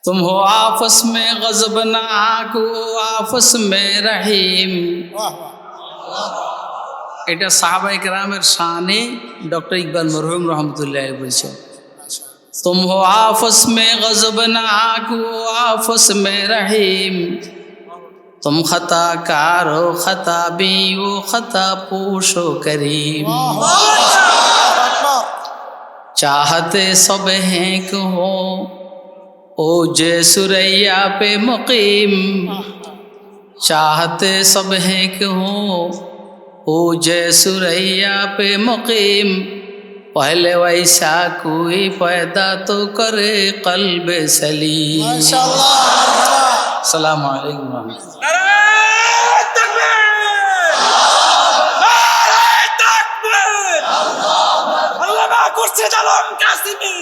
तुम हो आपस में गजबनाक, वो आपस में रहीम। এটা সাহাবায়ে কেরামের শানে ডক্টর ইকবাল মরহুম রহমতুল্লাহ বলছেন। तुम हो आपस में गजबनाक, वो आपस में रहीम। तुम खता कार हो खता भी, वो खता पोश हो करीम। चाहते सब हैं कि हो ओ जे सुरैया पे मुकीम। चाहते सब हैं कि हो ओ जे सुरैया पे मुकीम। पहले वैसा कोई पैदा तो करे कल्ब सलीम। अस्सलाम वालेकुम আল্লাহ করছে জালাম কাসিমি।